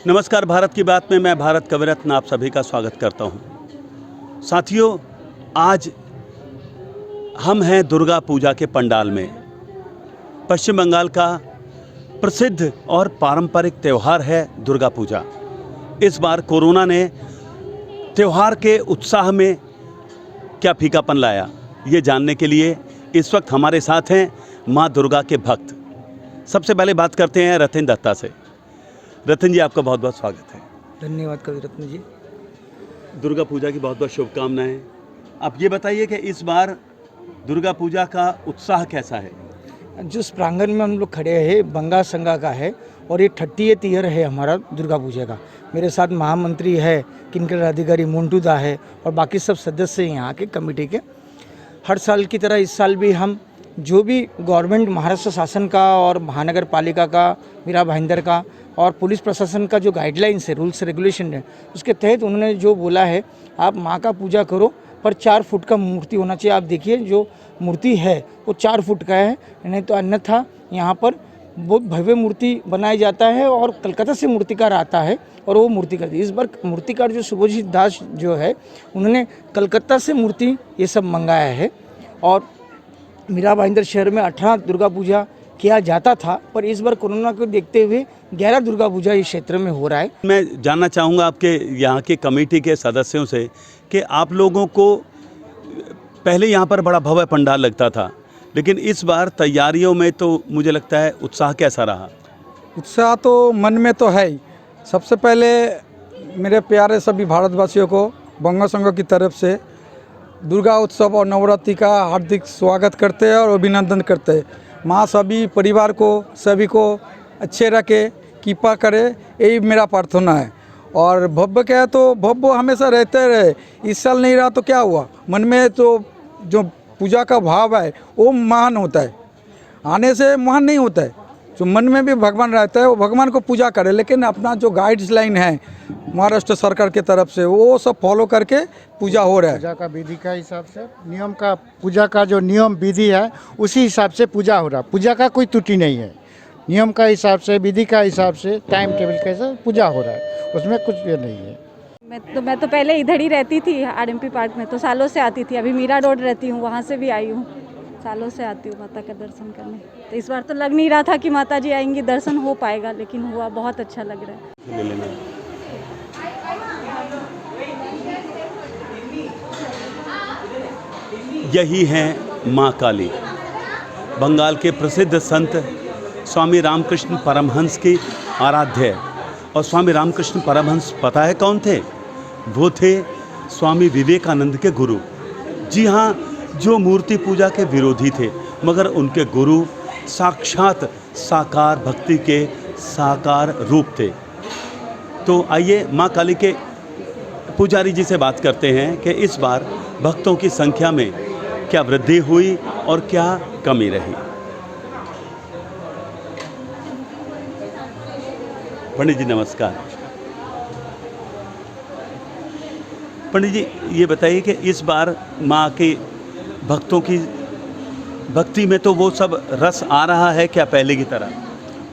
नमस्कार, भारत की बात में मैं भारत कवि रत्न आप सभी का स्वागत करता हूं। साथियों, आज हम हैं दुर्गा पूजा के पंडाल में। पश्चिम बंगाल का प्रसिद्ध और पारंपरिक त्यौहार है दुर्गा पूजा। इस बार कोरोना ने त्यौहार के उत्साह में क्या फीकापन लाया, ये जानने के लिए इस वक्त हमारे साथ हैं माँ दुर्गा के भक्त। सबसे पहले बात करते हैं रतन दत्ता से। रतन जी, आपका बहुत बहुत स्वागत है। धन्यवाद कवि रत्न जी। दुर्गा पूजा की बहुत बहुत शुभकामनाएं। आप ये बताइए कि इस बार दुर्गा पूजा का उत्साह कैसा है? जिस प्रांगण में हम लोग खड़े हैं बंगा संगा का है और ये 30th ईयर है हमारा दुर्गा पूजा का। मेरे साथ महामंत्री है, किनकर अधिकारी मोन्टू दा है और बाकी सब सदस्य हैं यहाँ के कमेटी के। हर साल की तरह इस साल भी हम जो भी गवर्नमेंट महाराष्ट्र शासन का और महानगर पालिका का, मीरा भाईंदर का और पुलिस प्रशासन का जो गाइडलाइंस है, रूल्स रेगुलेशन है, उसके तहत उन्होंने जो बोला है आप माँ का पूजा करो पर 4 फुट का मूर्ति होना चाहिए। आप देखिए जो मूर्ति है वो 4 फुट का है, नहीं तो अन्यथा यहाँ पर बहुत भव्य मूर्ति बनाया जाता है और कलकत्ता से मूर्तिकार आता है और वो मूर्ति करती है। इस बार मूर्तिकार जो शुभजीत दास जो है उन्होंने कलकत्ता से मूर्ति ये सब मंगाया है और मीरा भाईंदर शहर में 18 दुर्गा पूजा किया जाता था, पर इस बार कोरोना को देखते हुए 11 दुर्गा पूजा इस क्षेत्र में हो रहा है। मैं जानना चाहूँगा आपके यहाँ के कमेटी के सदस्यों से कि आप लोगों को पहले यहाँ पर बड़ा भव्य पंडाल लगता था, लेकिन इस बार तैयारियों में तो मुझे लगता है उत्साह कैसा रहा? उत्साह तो मन में तो है ही। सबसे पहले मेरे प्यारे सभी भारतवासियों को बंगा संघ की तरफ से दुर्गा उत्सव और नवरात्रि का हार्दिक स्वागत करते हैं और अभिनंदन करते हैं। माँ सभी परिवार को, सभी को अच्छे रखे, कृपा करे, यही मेरा प्रार्थना है। और भव्य क्या है तो भव्य हमेशा रहते रहे। इस साल नहीं रहा तो क्या हुआ, मन में तो जो पूजा का भाव है वो महान होता है, आने से महान नहीं होता है। जो मन में भी भगवान रहता है वो भगवान को पूजा करे, लेकिन अपना जो गाइडलाइन है महाराष्ट्र सरकार की तरफ से वो सब फॉलो करके पूजा हो रहा है। पूजा का विधि का हिसाब से नियम का, पूजा का जो नियम विधि है उसी हिसाब से पूजा हो रहा है। पूजा का कोई त्रुटि नहीं है, नियम का हिसाब से, विधि का हिसाब से, टाइम टेबल के हिसाब से पूजा हो रहा है, उसमें कुछ भी नहीं है। मैं तो पहले इधर ही रहती थी आरएमपी पार्क में, तो सालों से आती थी। अभी मीरा रोड रहती हूँ, वहाँ से भी आई हूँ, सालों से आती हूँ माता का दर्शन करने। तो इस बार तो लग नहीं रहा था कि माता जी आएंगी, दर्शन हो पाएगा, लेकिन हुआ। बहुत अच्छा लग रहा है। यही हैं माँ काली, बंगाल के प्रसिद्ध संत स्वामी रामकृष्ण परमहंस की आराध्य। और स्वामी रामकृष्ण परमहंस पता है कौन थे? वो थे स्वामी विवेकानंद के गुरु। जी हाँ, जो मूर्ति पूजा के विरोधी थे, मगर उनके गुरु साक्षात साकार भक्ति के साकार रूप थे। तो आइए माँ काली के पुजारी जी से बात करते हैं कि इस बार भक्तों की संख्या में क्या वृद्धि हुई और क्या कमी रही। पंडित जी नमस्कार। पंडित जी ये बताइए कि इस बार माँ के भक्तों की भक्ति में तो वो सब रस आ रहा है क्या पहले की तरह?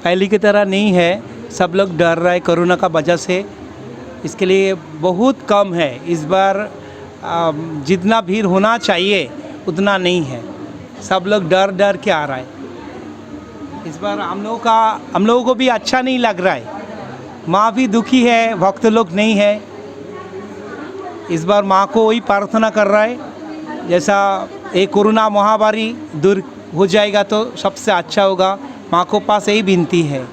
पहले की तरह नहीं है, सब लोग डर रहा है कोरोना का वजह से, इसके लिए बहुत कम है। इस बार जितना भीड़ होना चाहिए उतना नहीं है, सब लोग डर के आ रहा है। इस बार हम लोगों को भी अच्छा नहीं लग रहा है। माँ भी दुखी है, भक्त लोग नहीं है। इस बार माँ को वही प्रार्थना कर रहा है, जैसा एक कोरोना महामारी दूर हो जाएगा तो सबसे अच्छा होगा। माँ को पास यही विनती है।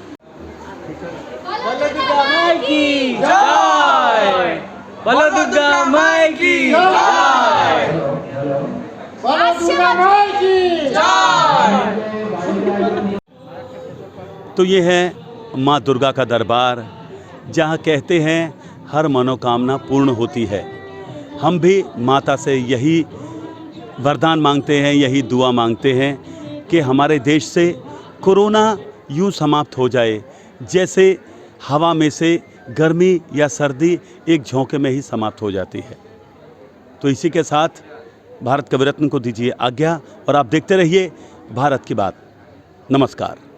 दुर्गा माई की जय, बोलो दुर्गा माई की जय, बोलो दुर्गा माई की जय। तो ये है माँ दुर्गा का दरबार, जहाँ कहते हैं हर मनोकामना पूर्ण होती है। हम भी माता से यही वरदान मांगते हैं, यही दुआ मांगते हैं कि हमारे देश से कोरोना यूँ समाप्त हो जाए जैसे हवा में से गर्मी या सर्दी एक झोंके में ही समाप्त हो जाती है। तो इसी के साथ भारत कवि रत्न को दीजिए आज्ञा और आप देखते रहिए भारत की बात। नमस्कार।